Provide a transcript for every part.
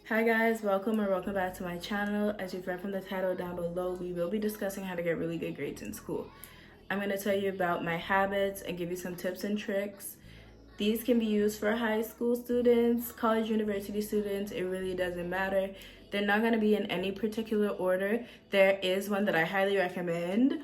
Hi guys, welcome back to my channel. As you've read from the title down below, we will be discussing how to get really good grades in school. I'm going to tell you about my habits and give you some tips and tricks. These can be used for high school students, college, university students. It really doesn't matter. They're not going to be in any particular order. There is one that I highly recommend,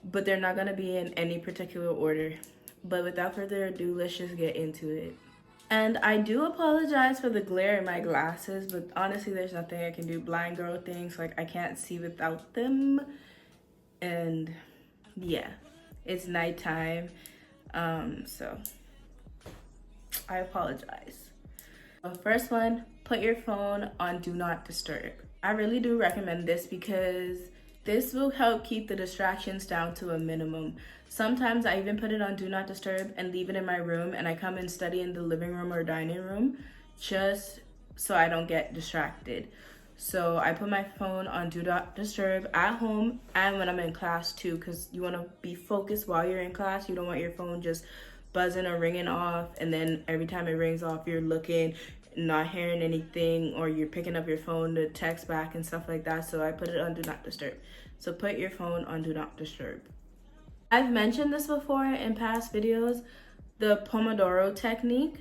but they're not going to be in any particular order. But without further ado, let's just get into it. And I do apologize for the glare in my glasses, but honestly, there's nothing I can do. Blind girl things, like I can't see without them. And yeah, it's nighttime. So I apologize. The first one, put your phone on Do Not Disturb. I really do recommend this because this will help keep the distractions down to a minimum. Sometimes I even put it on Do Not Disturb and leave it in my room, and I come and study in the living room or dining room just so I don't get distracted. So I put my phone on Do Not Disturb at home and when I'm in class too, because you want to be focused while you're in class. You don't want your phone just buzzing or ringing off, and then every time it rings off, you're looking, not hearing anything, or you're picking up your phone to text back and stuff like that. So I put it on Do Not Disturb. So put your phone on Do Not Disturb. I've mentioned this before in past videos, the Pomodoro technique,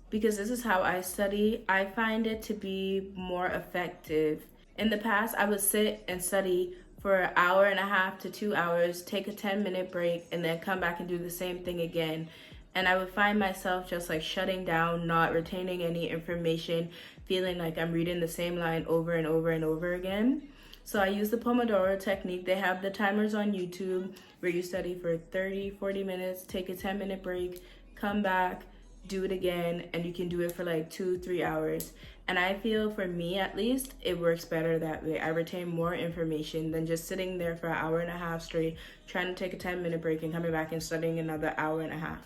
because this is how I study. I find it to be more effective. In the past, I would sit and study for an hour and a half to 2 hours, take a 10-minute break, and then come back and do the same thing again. And I would find myself just like shutting down, not retaining any information, feeling like I'm reading the same line over and over and over again. So I use the Pomodoro technique. They have the timers on YouTube where you study for 30, 40 minutes, take a 10-minute break, come back, do it again, and you can do it for like 2-3 hours. And I feel, for me at least, it works better that way. I retain more information than just sitting there for an hour and a half straight, trying to take a 10-minute break and coming back and studying another hour and a half.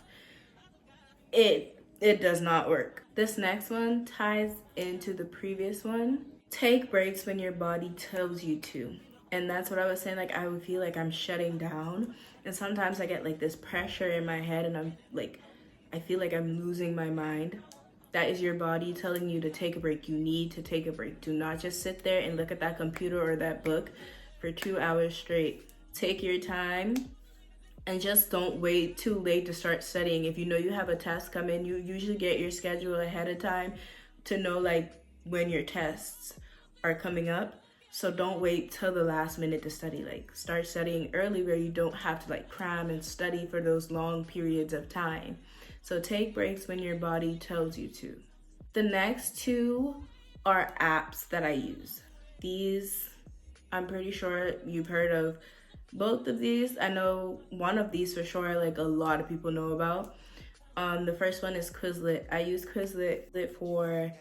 It does not work. This next one ties into the previous one. Take breaks when your body tells you to. And that's what I was saying, like I would feel like I'm shutting down. And sometimes I get like this pressure in my head and I'm like, I feel like I'm losing my mind. That is your body telling you to take a break. You need to take a break. Do not just sit there and look at that computer or that book for 2 hours straight. Take your time and just don't wait too late to start studying. If you know you have a test come in, you usually get your schedule ahead of time to know like when your tests are coming up. So don't wait till the last minute to study. Like start studying early where you don't have to like cram and study for those long periods of time. So take breaks when your body tells you to. The next two are apps that I use. These, I'm pretty sure you've heard of both of these. I know one of these for sure, like a lot of people know about. The first one is Quizlet. I use Quizlet for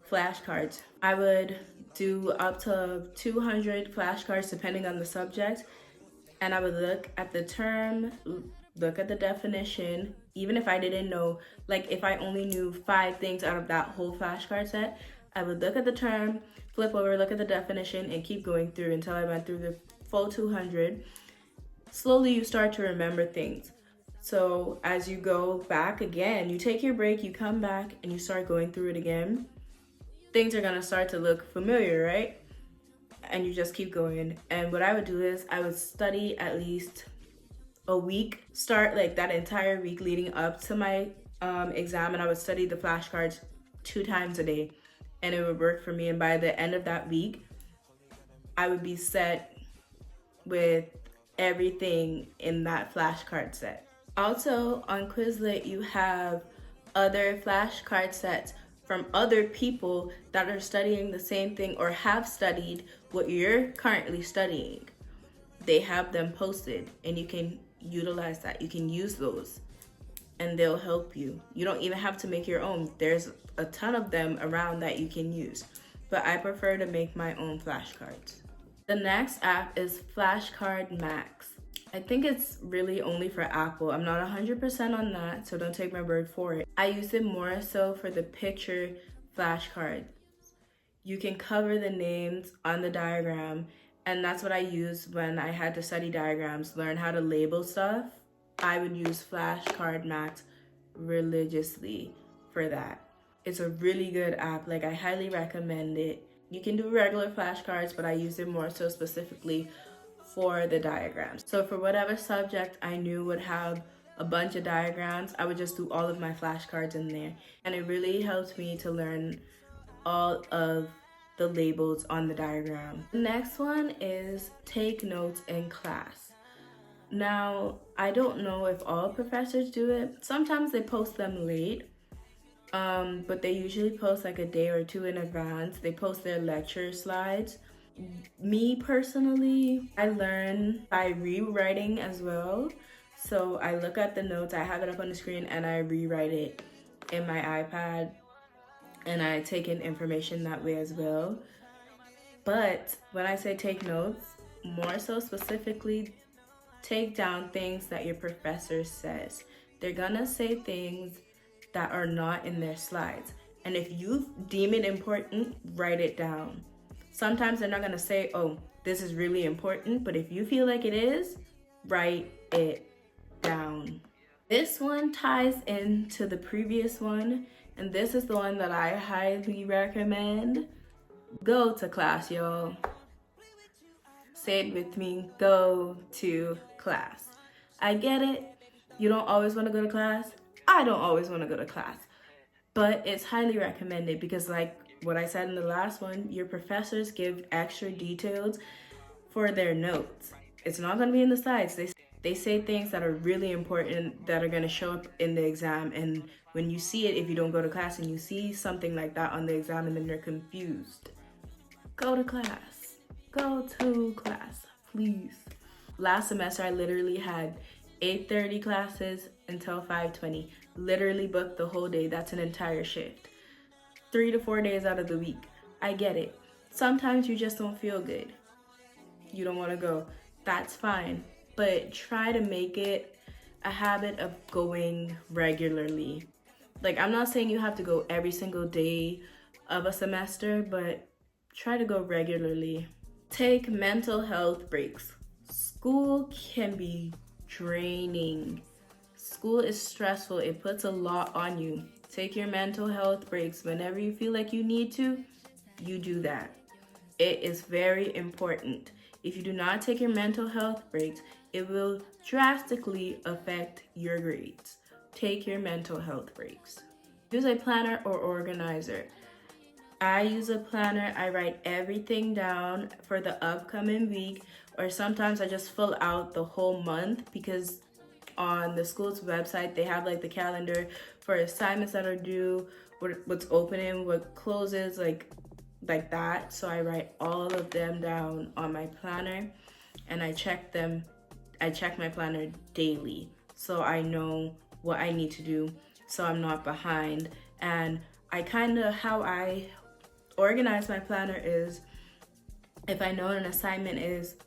flashcards. I would do up to 200 flashcards depending on the subject, and I would look at the term, look at the definition. Even if I didn't know, like if I only knew 5 things out of that whole flashcard set, I would look at the term, flip over, look at the definition, and keep going through until I went through the full 200. Slowly you start to remember things. So as you go back again, you take your break, you come back, and you start going through it again. Things are gonna start to look familiar, right? And you just keep going. And what I would do is I would study at least a week, start like that entire week leading up to my exam, and I would study the flashcards 2 times a day, and it would work for me. And by the end of that week, I would be set with everything in that flashcard set. Also on Quizlet, you have other flashcard sets from other people that are studying the same thing or have studied what you're currently studying. They have them posted and you can utilize that. You can use those and they'll help you. You don't even have to make your own. There's a ton of them around that you can use, but I prefer to make my own flashcards. The next app is Flashcard Max. I think it's really only for Apple. I'm not 100% on that, so don't take my word for it. I use it more so for the picture flashcard. You can cover the names on the diagram, and that's what I used when I had to study diagrams, learn how to label stuff. I would use Flashcard Max religiously for that. It's a really good app. Like, I highly recommend it. You can do regular flashcards, but I use it more so specifically for the diagrams. So for whatever subject I knew would have a bunch of diagrams, I would just do all of my flashcards in there. And it really helped me to learn all of the labels on the diagram. The next one is take notes in class. Now, I don't know if all professors do it. Sometimes they post them late, but they usually post like a day or two in advance. They post their lecture slides. Me personally, I learn by rewriting as well. So I look at the notes, I have it up on the screen, and I rewrite it in my iPad, and I take in information that way as well. But when I say take notes, more so specifically, take down things that your professor says. They're gonna say things that are not in their slides. And if you deem it important, write it down. Sometimes they're not gonna say, oh, this is really important, but if you feel like it is, write it down. This one ties into the previous one, and this is the one that I highly recommend. Go to class, y'all. Say it with me, go to class. I get it, you don't always wanna go to class. I don't always wanna go to class, but it's highly recommended because, like what I said in the last one, your professors give extra details for their notes. It's not gonna be in the slides. They say things that are really important that are gonna show up in the exam, and when you see it, if you don't go to class and you see something like that on the exam and then you're confused, go to class. Go to class, please. Last semester, I literally had 8:30 classes until 5:20. Literally booked the whole day. That's an entire shift. 3 to 4 days out of the week. I get it. Sometimes you just don't feel good. You don't want to go. That's fine. But try to make it a habit of going regularly. Like, I'm not saying you have to go every single day of a semester, but try to go regularly. Take mental health breaks. School can be draining. School is stressful. It puts a lot on you. Take your mental health breaks. Whenever you feel like you need to, you do that. It is very important. If you do not take your mental health breaks, it will drastically affect your grades. Take your mental health breaks. Use a planner or organizer. I use a planner. I write everything down for the upcoming week, or sometimes I just fill out the whole month because on the school's website, they have like the calendar for assignments that are due, what's opening, what closes, like that. So I write all of them down on my planner, and I check my planner daily so I know what I need to do so I'm not behind. And how I organize my planner is, if I know an assignment is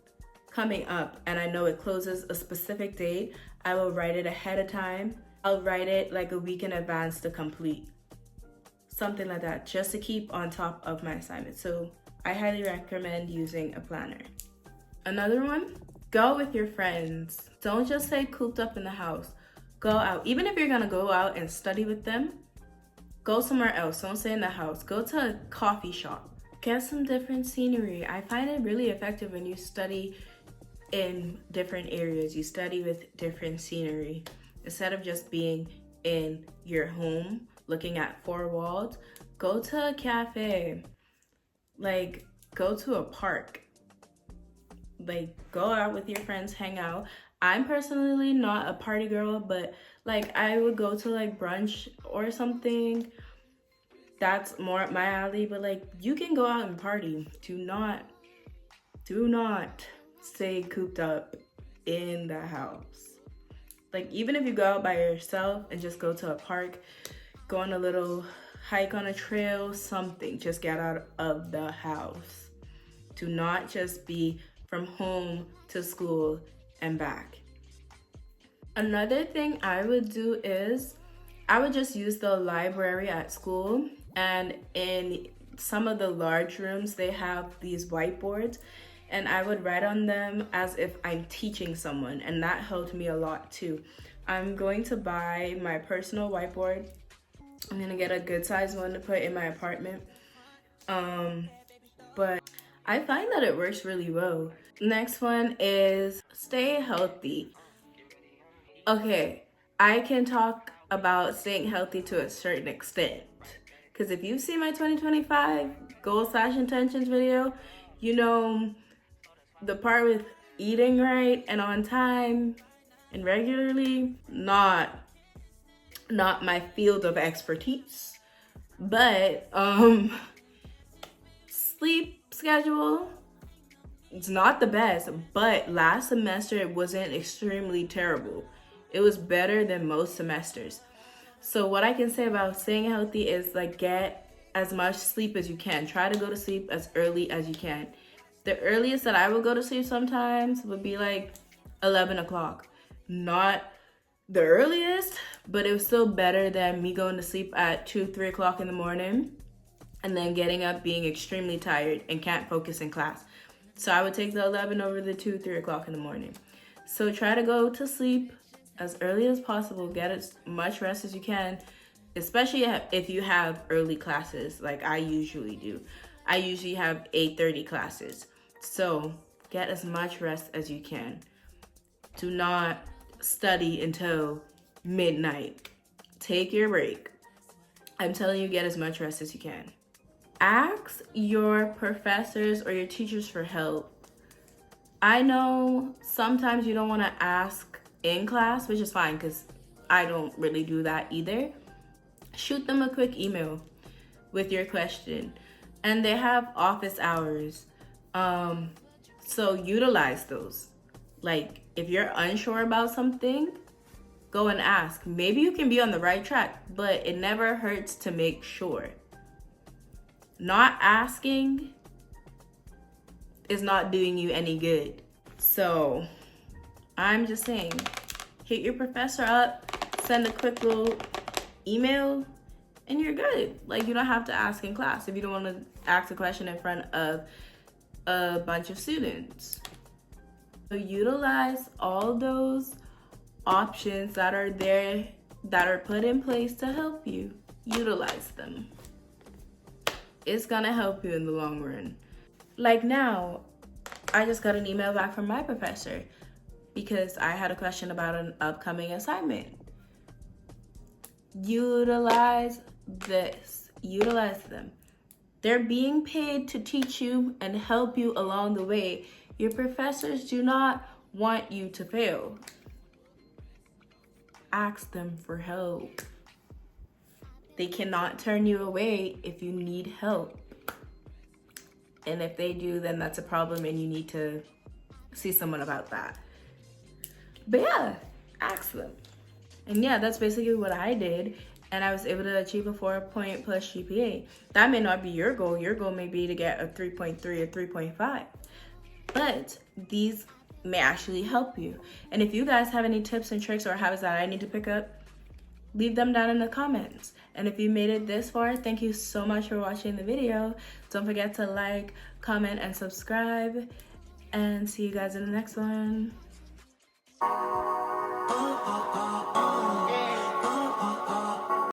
coming up and I know it closes a specific date, I will write it ahead of time. I'll write it like a week in advance to complete. Something like that, just to keep on top of my assignment. So I highly recommend using a planner. Another one, go with your friends. Don't just stay cooped up in the house. Go out. Even if you're gonna go out and study with them, go somewhere else. Don't stay in the house. Go to a coffee shop. Get some different scenery. I find it really effective when you study in different areas. You study with different scenery. Instead of just being in your home, looking at four walls, go to a cafe. Like, go to a park. Like, go out with your friends, hang out. I'm personally not a party girl, but like, I would go to like brunch or something. That's more up my alley, but like, you can go out and party. Do not stay cooped up in the house. Like, even if you go out by yourself and just go to a park, go on a little hike on a trail, something, just get out of the house. Do not just be from home to school and back. Another thing I would do is I would just use the library at school, and in some of the large rooms they have these whiteboards, and I would write on them as if I'm teaching someone, and that helped me a lot too. I'm going to buy my personal whiteboard I'm gonna get a good size one to put in my apartment. But I find that it works really well. Next one is stay healthy. Okay, I can talk about staying healthy to a certain extent. Because if you see my 2025 goals/intentions video, you know the part with eating right and on time and regularly, not my field of expertise. But sleep schedule, it's not the best, but last semester it wasn't extremely terrible. It was better than most semesters. So what I can say about staying healthy is like get as much sleep as you can. Try to go to sleep as early as you can. The earliest that I would go to sleep sometimes would be like 11 o'clock. Not the earliest, but it was still better than me going to sleep at 2, 3 o'clock in the morning and then getting up being extremely tired and can't focus in class. So I would take the 11 over the 2, 3 o'clock in the morning. So try to go to sleep as early as possible. Get as much rest as you can, especially if you have early classes like I usually do. I usually have 8:30 classes. So get as much rest as you can. Do not study until midnight. Take your break. I'm telling you, get as much rest as you can. Ask your professors or your teachers for help. I know sometimes you don't want to ask in class, which is fine because I don't really do that either. Shoot them a quick email with your question. And they have office hours. So utilize those. Like if you're unsure about something, go and ask. Maybe you can be on the right track, but it never hurts to make sure. Not asking is not doing you any good. So I'm just saying, hit your professor up, send a quick little email, and you're good. Like you don't have to ask in class if you don't want to ask a question in front of a bunch of students. So utilize all those options that are there, that are put in place to help you. Utilize them. It's gonna help you in the long run. Like now, I just got an email back from my professor because I had a question about an upcoming assignment. Utilize this. Utilize them. They're being paid to teach you and help you along the way. Your professors do not want you to fail. Ask them for help. They cannot turn you away if you need help. And if they do, then that's a problem and you need to see someone about that. But yeah, ask them. And yeah, that's basically what I did. And I was able to achieve a 4-point plus GPA. That may not be your goal. Your goal may be to get a 3.3 or 3.5. But these may actually help you. And if you guys have any tips and tricks or habits that I need to pick up, leave them down in the comments. And if you made it this far, thank you so much for watching the video. Don't forget to like, comment, and subscribe. And see you guys in the next one.